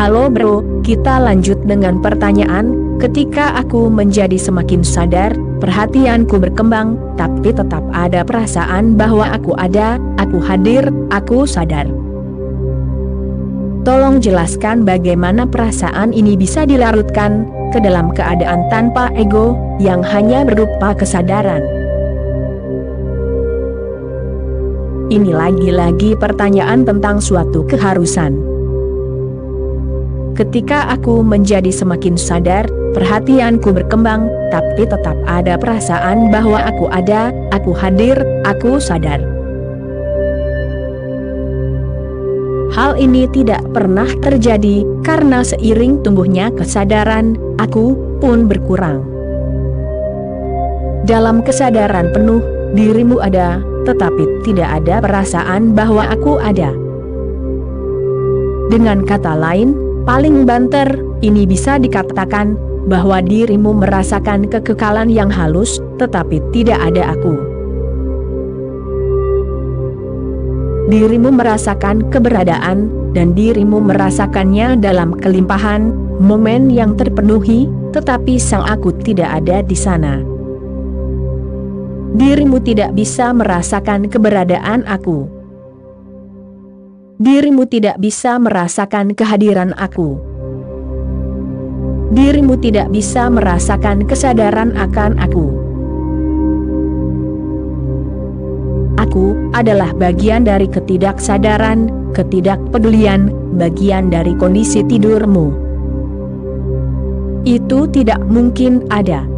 Halo bro, kita lanjut dengan pertanyaan. Ketika aku menjadi semakin sadar, perhatianku berkembang, tapi tetap ada perasaan bahwa aku ada, aku hadir, aku sadar. Tolong jelaskan bagaimana perasaan ini bisa dilarutkan ke dalam keadaan tanpa ego, yang hanya berupa kesadaran. Ini lagi-lagi pertanyaan tentang suatu keharusan. Ketika aku menjadi semakin sadar, perhatianku berkembang, tapi tetap ada perasaan bahwa aku ada, aku hadir, aku sadar. Hal ini tidak pernah terjadi, karena seiring tumbuhnya kesadaran, aku pun berkurang. Dalam kesadaran penuh, dirimu ada, tetapi tidak ada perasaan bahwa aku ada. Dengan kata lain, paling banter, ini bisa dikatakan bahwa dirimu merasakan kekekalan yang halus, tetapi tidak ada aku. Dirimu merasakan keberadaan, dan dirimu merasakannya dalam kelimpahan, momen yang terpenuhi, tetapi sang aku tidak ada di sana. Dirimu tidak bisa merasakan keberadaan aku. Dirimu tidak bisa merasakan kehadiran aku. Dirimu tidak bisa merasakan kesadaran akan aku. Aku adalah bagian dari ketidaksadaran, ketidakpedulian, bagian dari kondisi tidurmu. Itu tidak mungkin ada.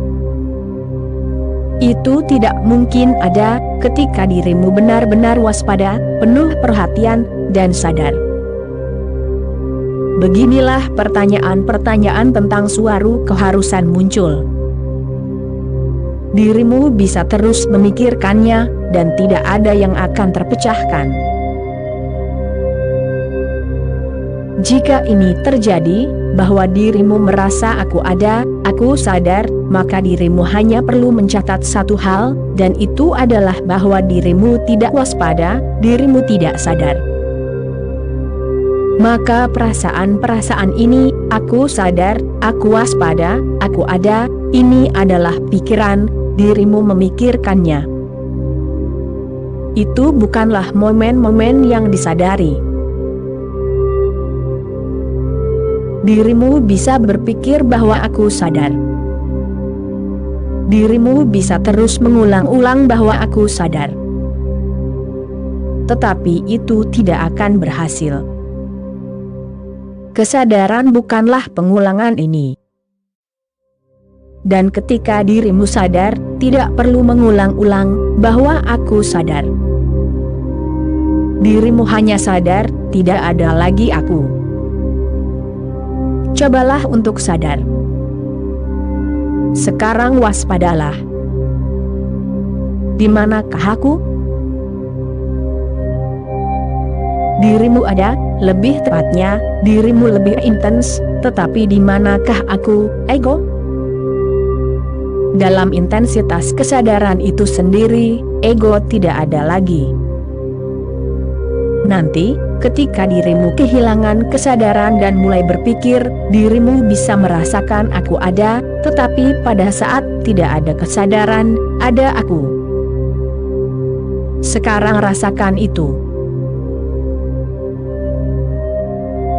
Itu tidak mungkin ada ketika dirimu benar-benar waspada, penuh perhatian, dan sadar. Beginilah pertanyaan-pertanyaan tentang suatu keharusan muncul. Dirimu bisa terus memikirkannya, dan tidak ada yang akan terpecahkan. Jika ini terjadi, bahwa dirimu merasa aku ada, aku sadar, maka dirimu hanya perlu mencatat satu hal, dan itu adalah bahwa dirimu tidak waspada, dirimu tidak sadar. Maka perasaan-perasaan ini, aku sadar, aku waspada, aku ada, ini adalah pikiran, dirimu memikirkannya. Itu bukanlah momen-momen yang disadari. Dirimu bisa berpikir bahwa aku sadar. Dirimu bisa terus mengulang-ulang bahwa aku sadar. Tetapi itu tidak akan berhasil. Kesadaran bukanlah pengulangan ini. Dan ketika dirimu sadar, tidak perlu mengulang-ulang bahwa aku sadar. Dirimu hanya sadar, tidak ada lagi aku. Cobalah untuk sadar. Sekarang waspadalah. Di manakah aku? Dirimu ada, lebih tepatnya, dirimu lebih intens, tetapi di manakah aku, ego? Dalam intensitas kesadaran itu sendiri, ego tidak ada lagi. Nanti, ketika dirimu kehilangan kesadaran dan mulai berpikir, dirimu bisa merasakan aku ada, tetapi pada saat tidak ada kesadaran, ada aku. Sekarang rasakan itu.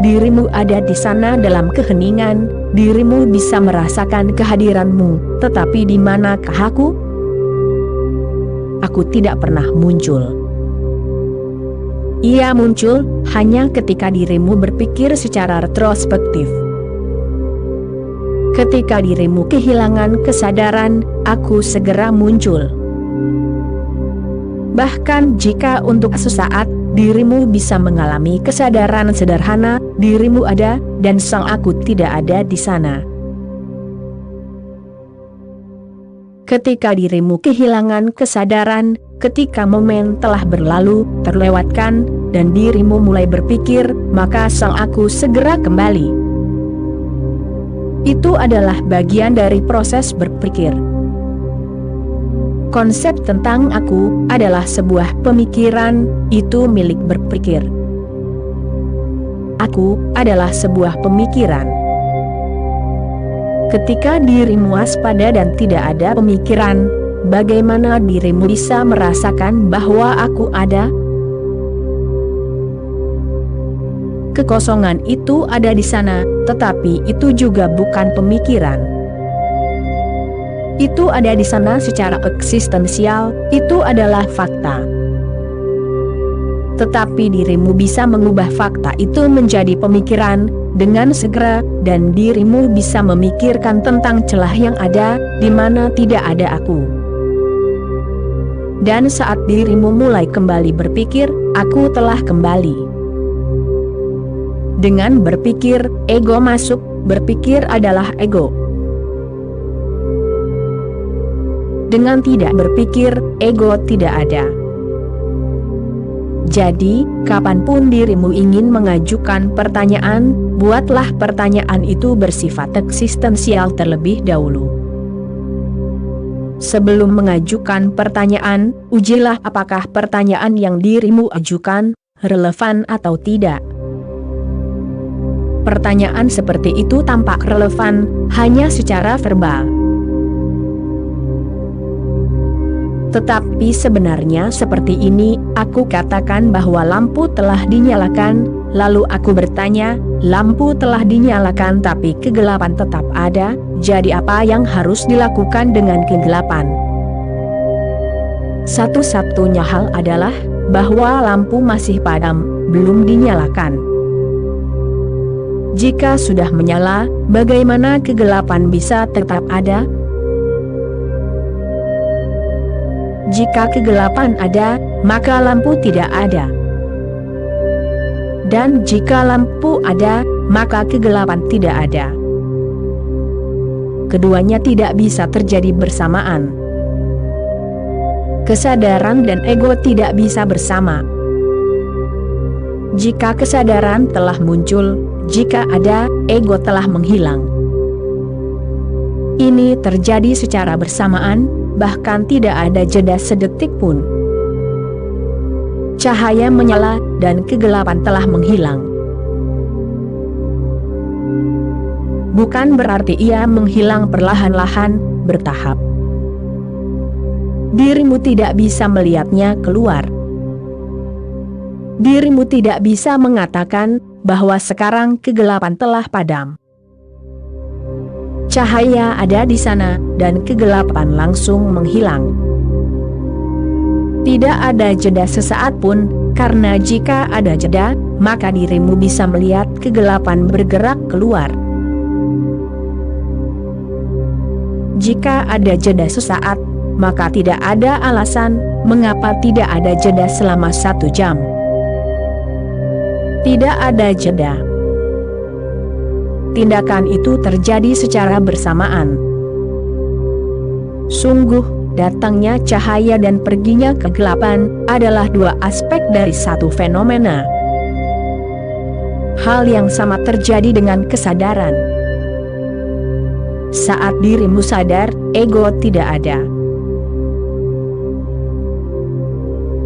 Dirimu ada di sana dalam keheningan, dirimu bisa merasakan kehadiranmu, tetapi di manakah aku? Aku tidak pernah muncul. Ia muncul hanya ketika dirimu berpikir secara retrospektif. Ketika dirimu kehilangan kesadaran, aku segera muncul. Bahkan jika untuk sesaat, dirimu bisa mengalami kesadaran sederhana, dirimu ada, dan sang aku tidak ada di sana. Ketika dirimu kehilangan kesadaran, ketika momen telah berlalu, terlewatkan, dan dirimu mulai berpikir, maka sang aku segera kembali. Itu adalah bagian dari proses berpikir. Konsep tentang aku adalah sebuah pemikiran, itu milik berpikir. aku adalah sebuah pemikiran. Ketika dirimu waspada dan tidak ada pemikiran, bagaimana dirimu bisa merasakan bahwa aku ada? Kekosongan itu ada di sana, tetapi itu juga bukan pemikiran. Itu ada di sana secara eksistensial, itu adalah fakta. Tetapi dirimu bisa mengubah fakta itu menjadi pemikiran dengan segera, dan dirimu bisa memikirkan tentang celah yang ada, di mana tidak ada aku. Dan saat dirimu mulai kembali berpikir, aku telah kembali. Dengan berpikir, ego masuk, berpikir adalah ego. Dengan tidak berpikir, ego tidak ada. Jadi, kapanpun dirimu ingin mengajukan pertanyaan, buatlah pertanyaan itu bersifat eksistensial terlebih dahulu. Sebelum mengajukan pertanyaan, ujilah apakah pertanyaan yang dirimu ajukan relevan atau tidak. Pertanyaan seperti itu tampak relevan hanya secara verbal. Tetapi sebenarnya seperti ini, aku katakan bahwa lampu telah dinyalakan, lalu aku bertanya, lampu telah dinyalakan tapi kegelapan tetap ada, jadi apa yang harus dilakukan dengan kegelapan? Satu-satunya hal adalah, bahwa lampu masih padam, belum dinyalakan. Jika sudah menyala, bagaimana kegelapan bisa tetap ada? Jika kegelapan ada, maka lampu tidak ada. Dan jika lampu ada, maka kegelapan tidak ada. Keduanya tidak bisa terjadi bersamaan. Kesadaran dan ego tidak bisa bersama. Jika kesadaran telah muncul, jika ada, ego telah menghilang. Ini terjadi secara bersamaan, bahkan tidak ada jeda sedetik pun. Cahaya menyala, dan kegelapan telah menghilang. Bukan berarti ia menghilang perlahan-lahan, bertahap. Dirimu tidak bisa melihatnya keluar. Dirimu tidak bisa mengatakan bahwa sekarang kegelapan telah padam. Cahaya ada di sana, dan kegelapan langsung menghilang. Tidak ada jeda sesaat pun, karena jika ada jeda, maka dirimu bisa melihat kegelapan bergerak keluar. Jika ada jeda sesaat, maka tidak ada alasan mengapa tidak ada jeda selama 1 jam. Tidak ada jeda. Tindakan itu terjadi secara bersamaan. Sungguh, datangnya cahaya dan perginya kegelapan adalah dua aspek dari satu fenomena. Hal yang sama terjadi dengan kesadaran. Saat dirimu sadar, ego tidak ada.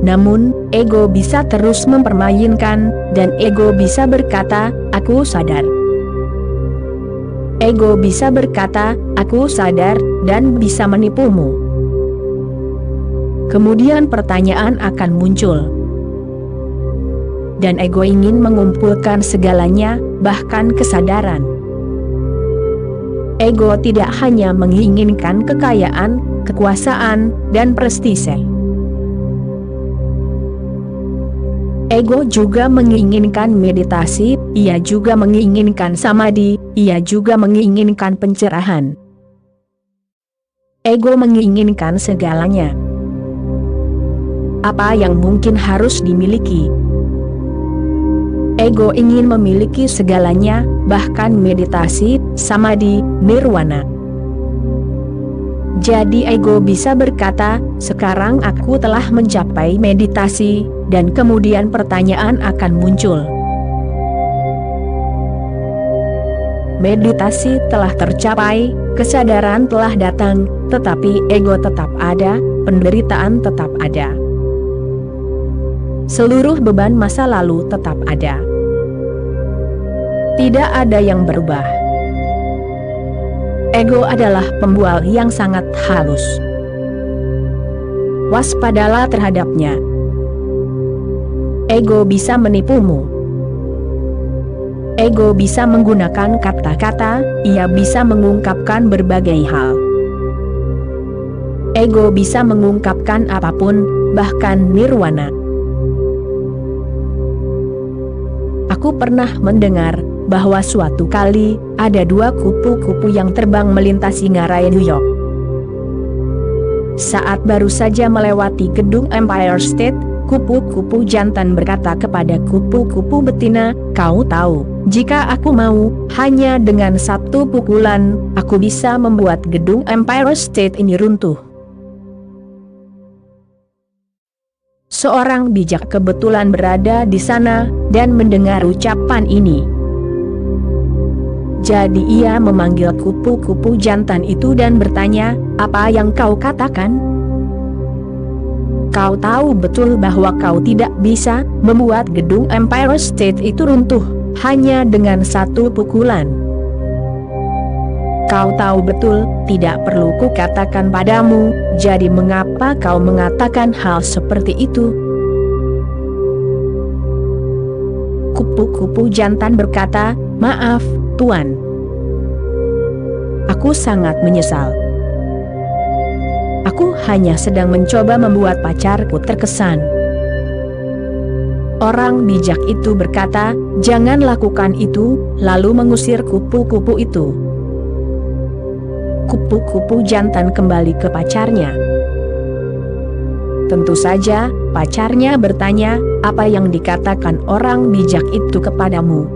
Namun, ego bisa terus mempermainkan, dan ego bisa berkata, aku sadar. Ego bisa berkata, aku sadar, dan bisa menipumu. Kemudian pertanyaan akan muncul. Dan ego ingin mengumpulkan segalanya, bahkan kesadaran. Ego tidak hanya menginginkan kekayaan, kekuasaan, dan prestise. Ego juga menginginkan meditasi, ia juga menginginkan samadhi, ia juga menginginkan pencerahan. Ego menginginkan segalanya. Apa yang mungkin harus dimiliki? Ego ingin memiliki segalanya, bahkan meditasi, samadhi, nirwana. Jadi ego bisa berkata, sekarang aku telah mencapai meditasi, dan kemudian pertanyaan akan muncul. Meditasi telah tercapai, kesadaran telah datang, tetapi ego tetap ada, penderitaan tetap ada. Seluruh beban masa lalu tetap ada. Tidak ada yang berubah. Ego adalah pembual yang sangat halus. Waspadalah terhadapnya. Ego bisa menipumu. Ego bisa menggunakan kata-kata, ia bisa mengungkapkan berbagai hal. Ego bisa mengungkapkan apapun, bahkan nirwana. Aku pernah mendengar bahwa suatu kali ada dua kupu-kupu yang terbang melintasi ngarai New York. Saat baru saja melewati gedung Empire State, kupu-kupu jantan berkata kepada kupu-kupu betina, "Kau tahu, jika aku mau, hanya dengan satu pukulan, aku bisa membuat gedung Empire State ini runtuh." Seorang bijak kebetulan berada di sana dan mendengar ucapan ini. Jadi ia memanggil kupu-kupu jantan itu dan bertanya, "Apa yang kau katakan? Kau tahu betul bahwa kau tidak bisa membuat gedung Empire State itu runtuh hanya dengan satu pukulan. Kau tahu betul, tidak perlu kukatakan padamu, jadi mengapa kau mengatakan hal seperti itu?" Kupu-kupu jantan berkata, "Maaf, Tuan. Aku sangat menyesal. Aku hanya sedang mencoba membuat pacarku terkesan." Orang bijak itu berkata, "Jangan lakukan itu," lalu mengusir kupu-kupu itu. Kupu-kupu jantan kembali ke pacarnya. Tentu saja, pacarnya bertanya, "Apa yang dikatakan orang bijak itu kepadamu?"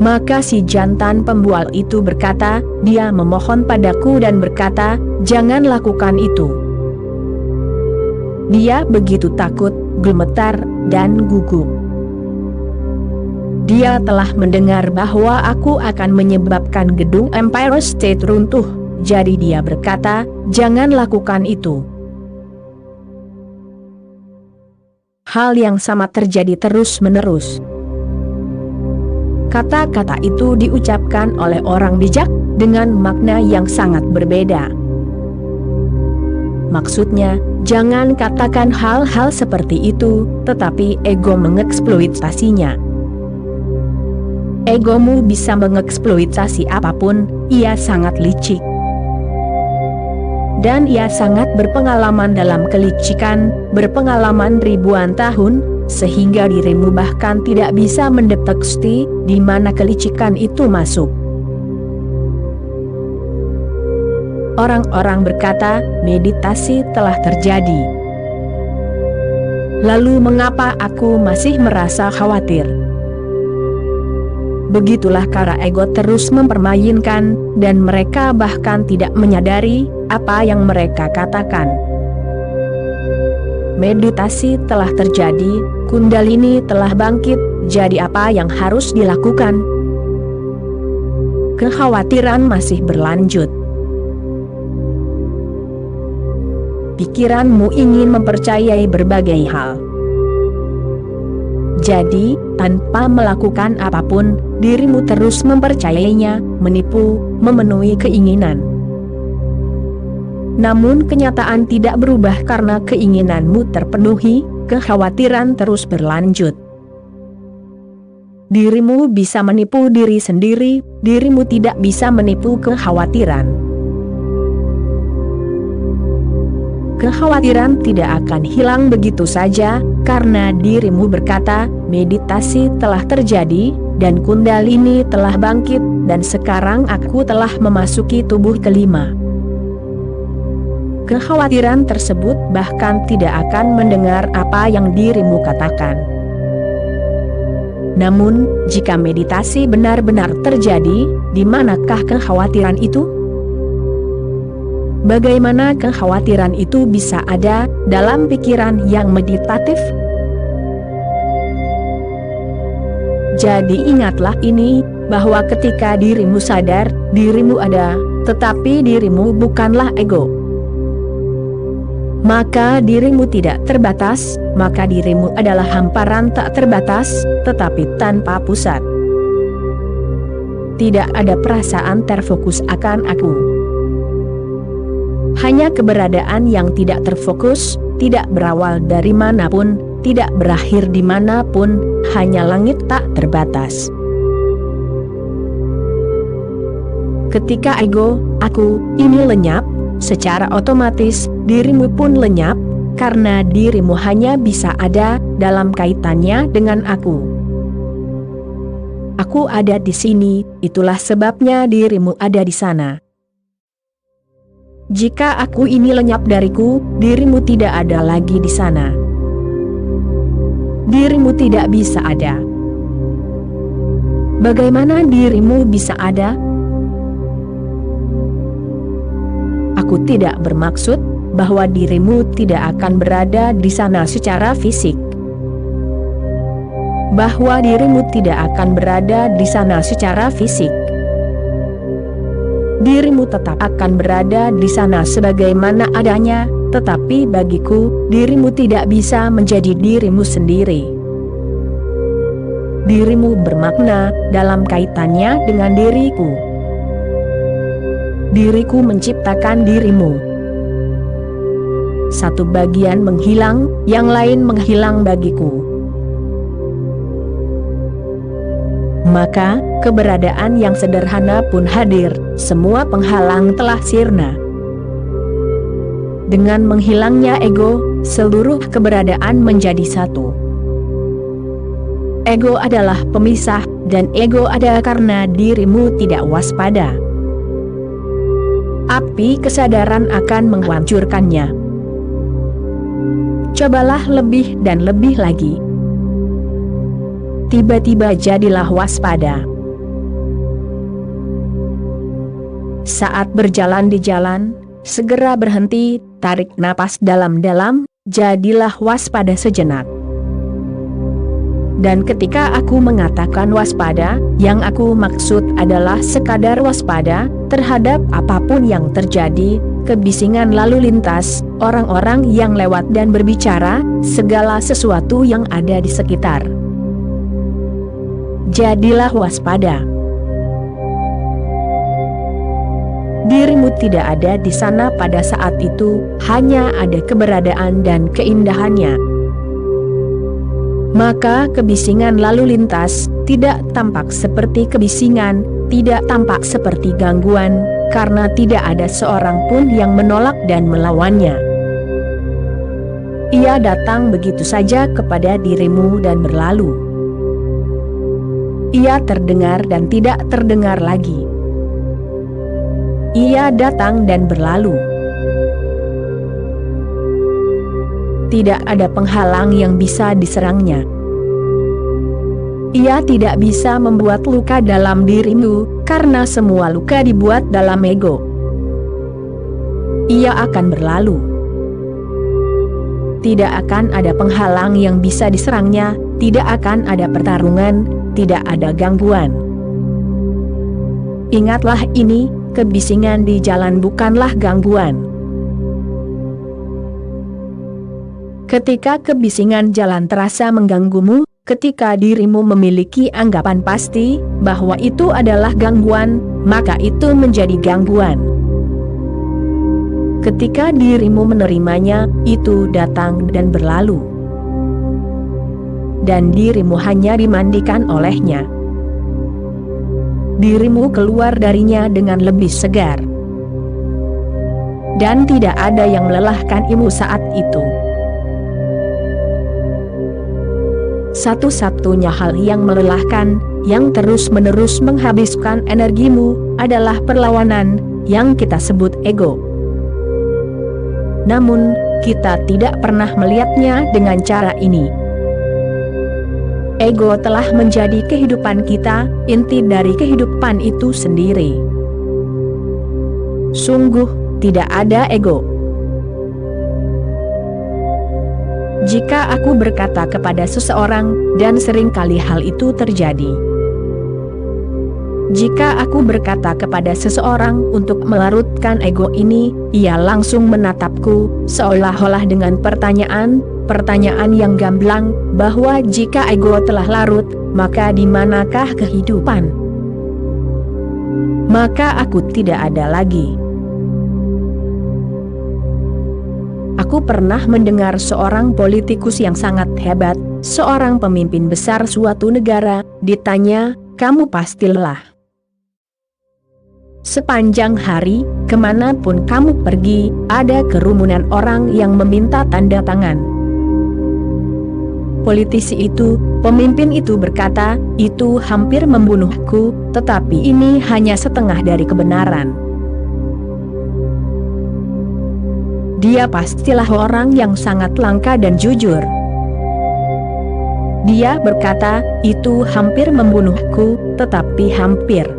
Maka si jantan pembual itu berkata, "Dia memohon padaku dan berkata, jangan lakukan itu. Dia begitu takut, gemetar, dan gugup. Dia telah mendengar bahwa aku akan menyebabkan gedung Empire State runtuh, jadi dia berkata, jangan lakukan itu." Hal yang sama terjadi terus-menerus. Kata-kata itu diucapkan oleh orang bijak dengan makna yang sangat berbeda. Maksudnya, jangan katakan hal-hal seperti itu, tetapi ego mengeksploitasinya. Egomu bisa mengeksploitasi apapun, ia sangat licik. Dan ia sangat berpengalaman dalam kelicikan, berpengalaman ribuan tahun, sehingga dirimu bahkan tidak bisa mendeteksi di mana kelicikan itu masuk. Orang-orang berkata, meditasi telah terjadi. Lalu mengapa aku masih merasa khawatir? Begitulah cara ego terus mempermainkan, dan mereka bahkan tidak menyadari apa yang mereka katakan. Meditasi telah terjadi, Kundalini telah bangkit, jadi apa yang harus dilakukan? Kekhawatiran masih berlanjut. Pikiranmu ingin mempercayai berbagai hal. Jadi, tanpa melakukan apapun, dirimu terus mempercayainya, menipu, memenuhi keinginan. Namun kenyataan tidak berubah karena keinginanmu terpenuhi, kekhawatiran terus berlanjut. Dirimu bisa menipu diri sendiri, dirimu tidak bisa menipu kekhawatiran. Kekhawatiran tidak akan hilang begitu saja, karena dirimu berkata, meditasi telah terjadi, dan Kundalini telah bangkit, dan sekarang aku telah memasuki tubuh kelima. Kekhawatiran tersebut bahkan tidak akan mendengar apa yang dirimu katakan. Namun, jika meditasi benar-benar terjadi, di manakah kekhawatiran itu? Bagaimana kekhawatiran itu bisa ada dalam pikiran yang meditatif? Jadi ingatlah ini, bahwa ketika dirimu sadar, dirimu ada, tetapi dirimu bukanlah ego. maka dirimu tidak terbatas, maka dirimu adalah hamparan tak terbatas, tetapi tanpa pusat. Tidak ada perasaan terfokus akan aku. Hanya keberadaan yang tidak terfokus, tidak berawal dari manapun, tidak berakhir di manapun, hanya langit tak terbatas. Ketika ego, aku, ini lenyap, secara otomatis dirimu pun lenyap, karena dirimu hanya bisa ada dalam kaitannya dengan aku. Aku ada di sini, itulah sebabnya dirimu ada di sana. Jika aku ini lenyap dariku, dirimu tidak ada lagi di sana. Dirimu tidak bisa ada. Bagaimana dirimu bisa ada? Aku tidak bermaksud bahwa dirimu tidak akan berada di sana secara fisik. Bahwa dirimu tidak akan berada di sana secara fisik. Dirimu tetap akan berada di sana sebagaimana adanya, tetapi bagiku, dirimu tidak bisa menjadi dirimu sendiri. Dirimu bermakna dalam kaitannya dengan diriku. Diriku menciptakan dirimu. Satu bagian menghilang, yang lain menghilang bagiku. Maka, keberadaan yang sederhana pun hadir, semua penghalang telah sirna. Dengan menghilangnya ego, seluruh keberadaan menjadi satu. Ego adalah pemisah, dan ego ada karena dirimu tidak waspada. Api kesadaran akan menghancurkannya. Cobalah lebih dan lebih lagi. Tiba-tiba jadilah waspada. Saat berjalan di jalan, segera berhenti, tarik napas dalam-dalam, jadilah waspada sejenak. Dan ketika aku mengatakan waspada, yang aku maksud adalah sekadar waspada terhadap apapun yang terjadi, kebisingan lalu lintas, orang-orang yang lewat dan berbicara, segala sesuatu yang ada di sekitar. Jadilah waspada. Dirimu tidak ada di sana pada saat itu, hanya ada keberadaan dan keindahannya. Maka kebisingan lalu lintas tidak tampak seperti kebisingan, tidak tampak seperti gangguan, karena tidak ada seorang pun yang menolak dan melawannya. Ia datang begitu saja kepada dirimu dan berlalu. Ia terdengar dan tidak terdengar lagi. Ia datang dan berlalu. Tidak ada penghalang yang bisa diserangnya. Ia tidak bisa membuat luka dalam dirimu, karena semua luka dibuat dalam ego. Ia akan berlalu. Tidak akan ada penghalang yang bisa diserangnya, tidak akan ada pertarungan, tidak ada gangguan. Ingatlah ini, kebisingan di jalan bukanlah gangguan. Ketika kebisingan jalan terasa mengganggumu, ketika dirimu memiliki anggapan pasti bahwa itu adalah gangguan, maka itu menjadi gangguan. Ketika dirimu menerimanya, itu datang dan berlalu. Dan dirimu hanya dimandikan olehnya. Dirimu keluar darinya dengan lebih segar. Dan tidak ada yang melelahkan ilmu saat itu. Satu-satunya hal yang melelahkan, yang terus-menerus menghabiskan energimu, adalah perlawanan, yang kita sebut ego. Namun, kita tidak pernah melihatnya dengan cara ini. Ego telah menjadi kehidupan kita, inti dari kehidupan itu sendiri. Sungguh, tidak ada ego. Jika aku berkata kepada seseorang, dan seringkali hal itu terjadi, Jika aku berkata kepada seseorang untuk melarutkan ego ini, ia langsung menatapku, seolah-olah dengan pertanyaan yang gamblang, bahwa jika ego telah larut, maka di manakah kehidupan? Maka aku tidak ada lagi. Aku pernah mendengar seorang politikus yang sangat hebat, seorang pemimpin besar suatu negara, ditanya, "Kamu pasti lelah. Sepanjang hari, kemanapun kamu pergi, ada kerumunan orang yang meminta tanda tangan." Politisi itu, pemimpin itu berkata, "Itu hampir membunuhku, tetapi ini hanya setengah dari kebenaran." Dia pastilah orang yang sangat langka dan jujur. Dia berkata, "Itu hampir membunuhku, tetapi hampir.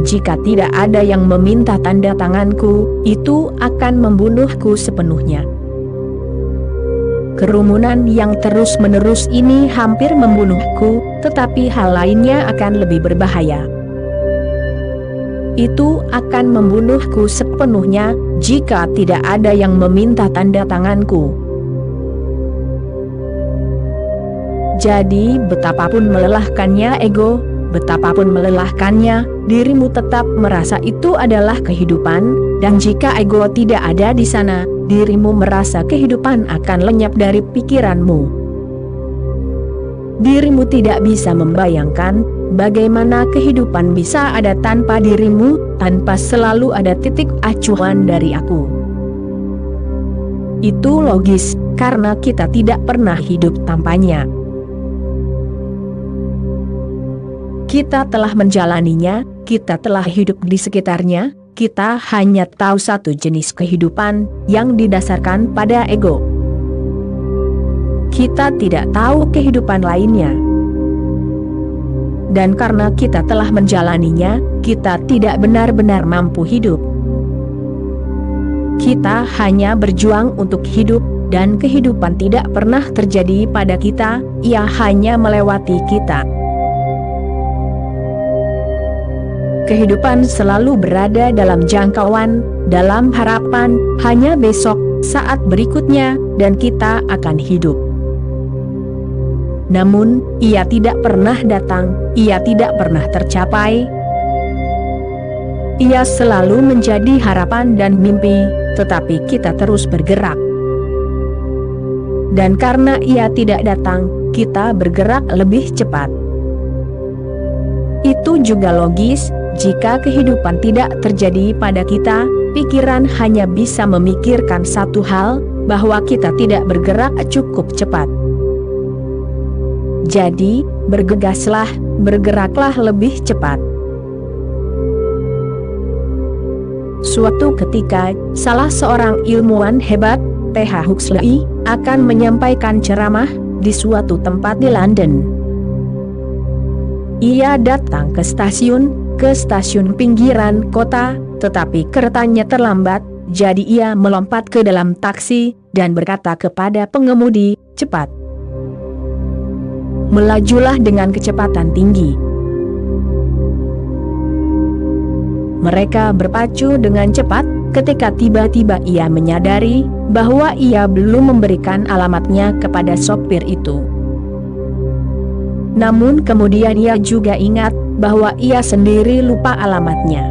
Jika tidak ada yang meminta tanda tanganku, itu akan membunuhku sepenuhnya." Kerumunan yang terus-menerus ini hampir membunuhku, tetapi hal lainnya akan lebih berbahaya. Itu akan membunuhku sepenuhnya, jika tidak ada yang meminta tanda tanganku. Jadi betapapun melelahkannya ego, betapapun melelahkannya, dirimu tetap merasa itu adalah kehidupan, dan jika ego tidak ada di sana, dirimu merasa kehidupan akan lenyap dari pikiranmu. Dirimu tidak bisa membayangkan, bagaimana kehidupan bisa ada tanpa dirimu, tanpa selalu ada titik acuan dari aku. Itu logis, karena kita tidak pernah hidup tanpanya. Kita telah menjalaninya, kita telah hidup di sekitarnya, kita hanya tahu satu jenis kehidupan, yang didasarkan pada ego. Kita tidak tahu kehidupan lainnya. Dan karena kita telah menjalaninya, kita tidak benar-benar mampu hidup. Kita hanya berjuang untuk hidup, dan kehidupan tidak pernah terjadi pada kita, ia hanya melewati kita. Kehidupan selalu berada dalam jangkauan, dalam harapan, hanya besok, saat berikutnya, dan kita akan hidup. Namun, ia tidak pernah datang, ia tidak pernah tercapai. Ia selalu menjadi harapan dan mimpi, tetapi kita terus bergerak. Dan karena ia tidak datang, kita bergerak lebih cepat. Itu juga logis, jika kehidupan tidak terjadi pada kita, pikiran hanya bisa memikirkan satu hal, bahwa kita tidak bergerak cukup cepat. Jadi, bergegaslah, bergeraklah lebih cepat. Suatu ketika, salah seorang ilmuwan hebat, T.H. Huxley, akan menyampaikan ceramah di suatu tempat di London. Ia datang ke stasiun pinggiran kota, tetapi keretanya terlambat, jadi ia melompat ke dalam taksi, dan berkata kepada pengemudi, "Cepat." Melajulah dengan kecepatan tinggi. Mereka berpacu dengan cepat, ketika tiba-tiba ia menyadari, bahwa ia belum memberikan alamatnya kepada sopir itu. Namun kemudian ia juga ingat, bahwa ia sendiri lupa alamatnya.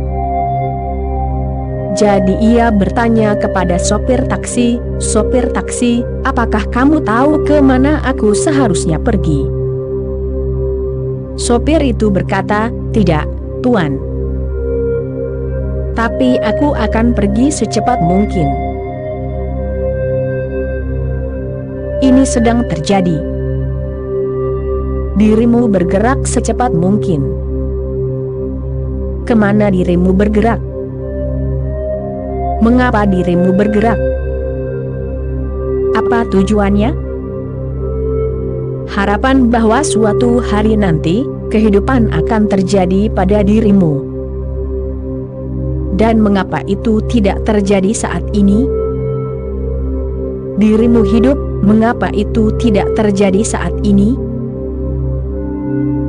Jadi ia bertanya kepada sopir taksi, "Sopir taksi, apakah kamu tahu ke mana aku seharusnya pergi?" Sopir itu berkata, "Tidak, Tuan. Tapi aku akan pergi secepat mungkin." Ini sedang terjadi. Dirimu bergerak secepat mungkin. Kemana dirimu bergerak? Mengapa dirimu bergerak? Apa tujuannya? Harapan bahwa suatu hari nanti, kehidupan akan terjadi pada dirimu. Dan mengapa itu tidak terjadi saat ini? Dirimu hidup, mengapa itu tidak terjadi saat ini?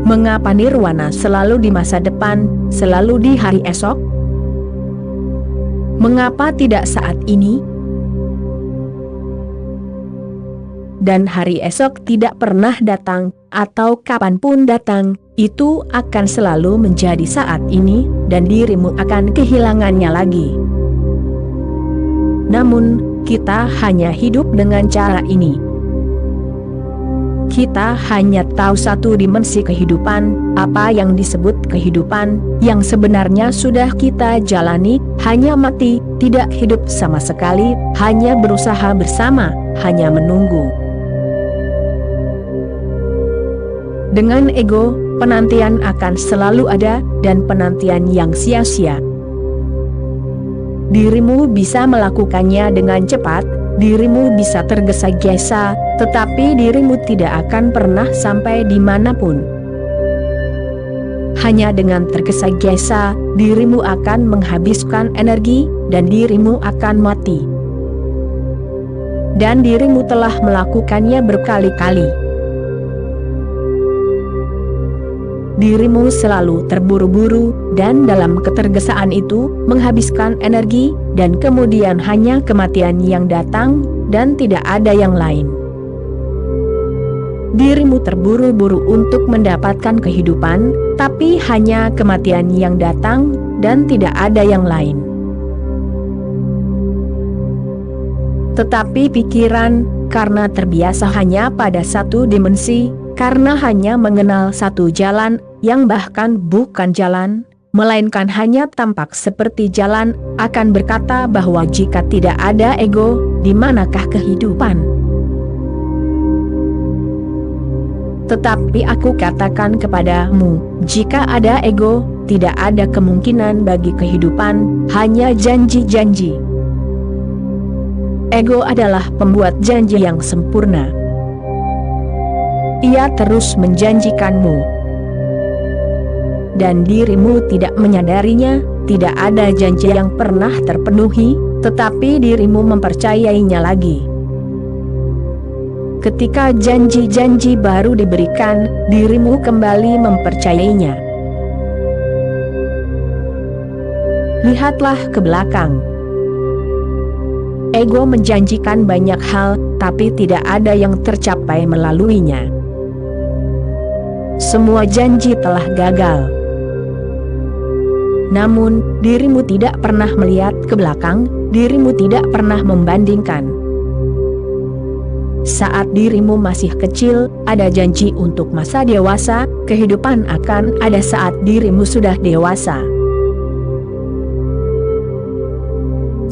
Mengapa nirwana selalu di masa depan, selalu di hari esok? Mengapa tidak saat ini? Dan hari esok tidak pernah datang, atau kapanpun datang, itu akan selalu menjadi saat ini, dan dirimu akan kehilangannya lagi. Namun, kita hanya hidup dengan cara ini. Kita hanya tahu satu dimensi kehidupan, apa yang disebut kehidupan, yang sebenarnya sudah kita jalani, hanya mati, tidak hidup sama sekali, hanya berusaha bersama, hanya menunggu. Dengan ego, penantian akan selalu ada, dan penantian yang sia-sia. Dirimu bisa melakukannya dengan cepat, dirimu bisa tergesa-gesa, tetapi dirimu tidak akan pernah sampai dimanapun. Hanya dengan tergesa-gesa, dirimu akan menghabiskan energi, dan dirimu akan mati. Dan dirimu telah melakukannya berkali-kali. Dirimu selalu terburu-buru, dan dalam ketergesaan itu, menghabiskan energi, dan kemudian hanya kematian yang datang, dan tidak ada yang lain. Dirimu terburu-buru untuk mendapatkan kehidupan, tapi hanya kematian yang datang, dan tidak ada yang lain. Tetapi pikiran, karena terbiasa hanya pada satu dimensi, karena hanya mengenal satu jalan, yang bahkan bukan jalan, melainkan hanya tampak seperti jalan, akan berkata bahwa jika tidak ada ego, di manakah kehidupan? Tetapi aku katakan kepadamu, jika ada ego, tidak ada kemungkinan bagi kehidupan, hanya janji-janji. Ego adalah pembuat janji yang sempurna. Ia terus menjanjikanmu, dan dirimu tidak menyadarinya. Tidak ada janji yang pernah terpenuhi, tetapi dirimu mempercayainya lagi. Ketika janji-janji baru diberikan, dirimu kembali mempercayainya. Lihatlah ke belakang. Ego menjanjikan banyak hal, tapi tidak ada yang tercapai melaluinya. Semua janji telah gagal. Namun, dirimu tidak pernah melihat ke belakang, dirimu tidak pernah membandingkan. Saat dirimu masih kecil, ada janji untuk masa dewasa, kehidupan akan ada saat dirimu sudah dewasa.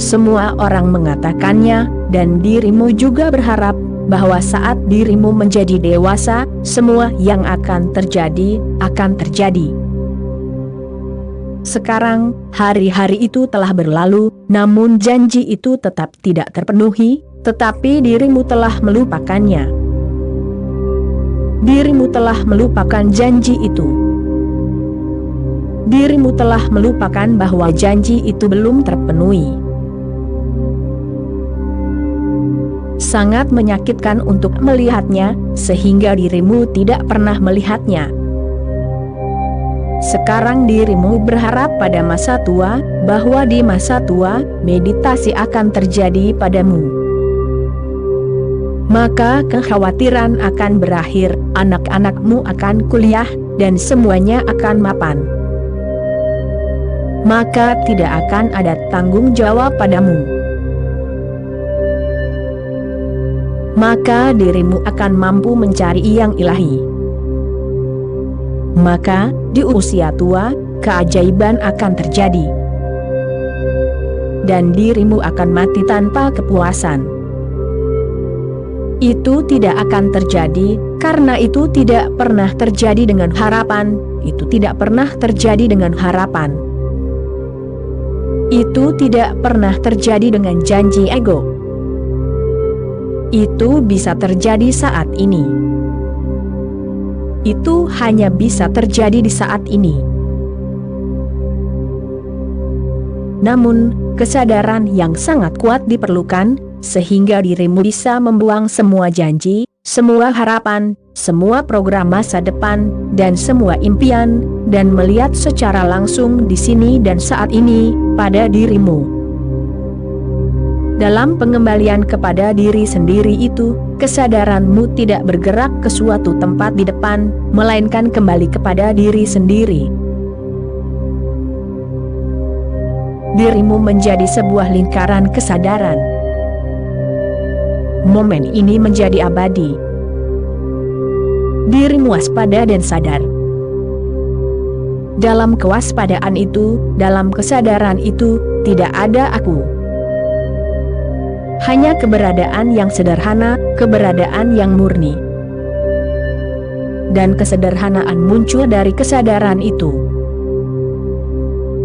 Semua orang mengatakannya, dan dirimu juga berharap bahwa saat dirimu menjadi dewasa, semua yang akan terjadi, akan terjadi. Sekarang, hari-hari itu telah berlalu, namun janji itu tetap tidak terpenuhi, tetapi dirimu telah melupakannya. Dirimu telah melupakan janji itu. Dirimu telah melupakan bahwa janji itu belum terpenuhi. Sangat menyakitkan untuk melihatnya, sehingga dirimu tidak pernah melihatnya. Sekarang dirimu berharap pada masa tua, bahwa di masa tua, meditasi akan terjadi padamu. Maka kekhawatiran akan berakhir, anak-anakmu akan kuliah, dan semuanya akan mapan. Maka tidak akan ada tanggung jawab padamu. Maka dirimu akan mampu mencari yang ilahi. Maka, di usia tua, keajaiban akan terjadi. Dan dirimu akan mati tanpa kepuasan. Itu tidak akan terjadi, karena itu tidak pernah terjadi dengan harapan, itu tidak pernah terjadi dengan harapan. Itu tidak pernah terjadi dengan janji ego. Itu bisa terjadi saat ini. Itu hanya bisa terjadi di saat ini. Namun, kesadaran yang sangat kuat diperlukan, sehingga dirimu bisa membuang semua janji, semua harapan, semua program masa depan, dan semua impian, dan melihat secara langsung di sini dan saat ini, pada dirimu. Dalam pengembalian kepada diri sendiri itu, kesadaranmu tidak bergerak ke suatu tempat di depan, melainkan kembali kepada diri sendiri. Dirimu menjadi sebuah lingkaran kesadaran. Momen ini menjadi abadi. Dirimu waspada dan sadar. Dalam kewaspadaan itu, dalam kesadaran itu, tidak ada aku. Hanya keberadaan yang sederhana, keberadaan yang murni. Dan kesederhanaan muncul dari kesadaran itu.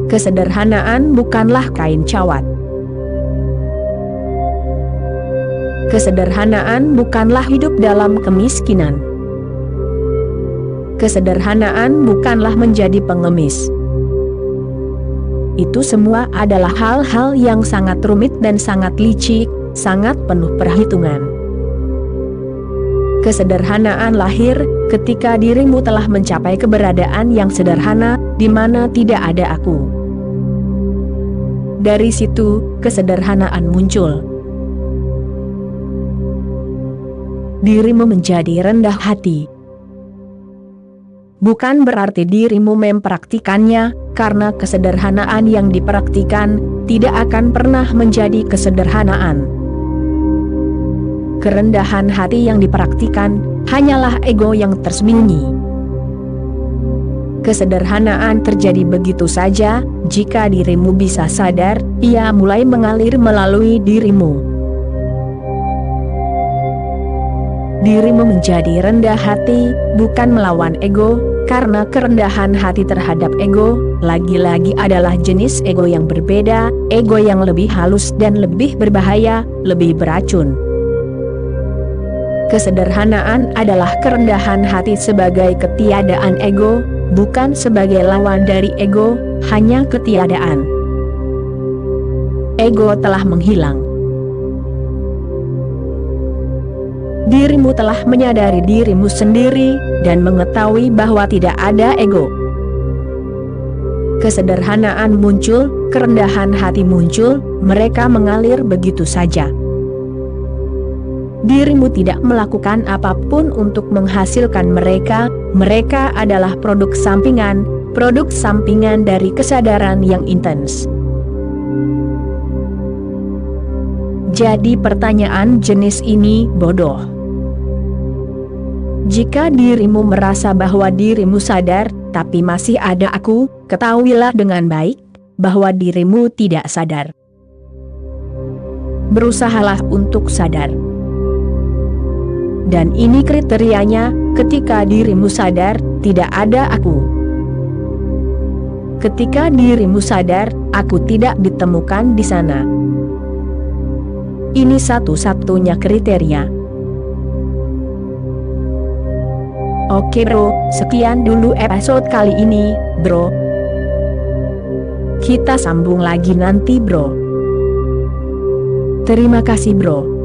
Kesederhanaan bukanlah kain cawat. Kesederhanaan bukanlah hidup dalam kemiskinan. Kesederhanaan bukanlah menjadi pengemis. Itu semua adalah hal-hal yang sangat rumit dan sangat licik, sangat penuh perhitungan. Kesederhanaan lahir ketika dirimu telah mencapai keberadaan yang sederhana, di mana tidak ada aku. Dari situ, kesederhanaan muncul. Dirimu menjadi rendah hati. Bukan berarti dirimu mempraktikannya, karena kesederhanaan yang dipraktikan tidak akan pernah menjadi kesederhanaan. Kerendahan hati yang dipraktikan hanyalah ego yang tersembunyi. Kesederhanaan terjadi begitu saja, jika dirimu bisa sadar, ia mulai mengalir melalui dirimu. Dirimu menjadi rendah hati, bukan melawan ego, karena kerendahan hati terhadap ego, lagi-lagi adalah jenis ego yang berbeda, ego yang lebih halus dan lebih berbahaya, lebih beracun. Kesederhanaan adalah kerendahan hati sebagai ketiadaan ego, bukan sebagai lawan dari ego, hanya ketiadaan. Ego telah menghilang. Dirimu telah menyadari dirimu sendiri, dan mengetahui bahwa tidak ada ego. Kesederhanaan muncul, kerendahan hati muncul, mereka mengalir begitu saja. Dirimu tidak melakukan apapun untuk menghasilkan mereka, mereka adalah produk sampingan dari kesadaran yang intens. Jadi pertanyaan jenis ini bodoh. Jika dirimu merasa bahwa dirimu sadar, tapi masih ada aku, ketahuilah dengan baik, bahwa dirimu tidak sadar. Berusahalah untuk sadar. Dan ini kriterianya, ketika dirimu sadar, tidak ada aku. Ketika dirimu sadar, aku tidak ditemukan di sana. Ini satu-satunya kriteria. Oke bro, sekian dulu episode kali ini, bro. Kita sambung lagi nanti bro. Terima kasih bro.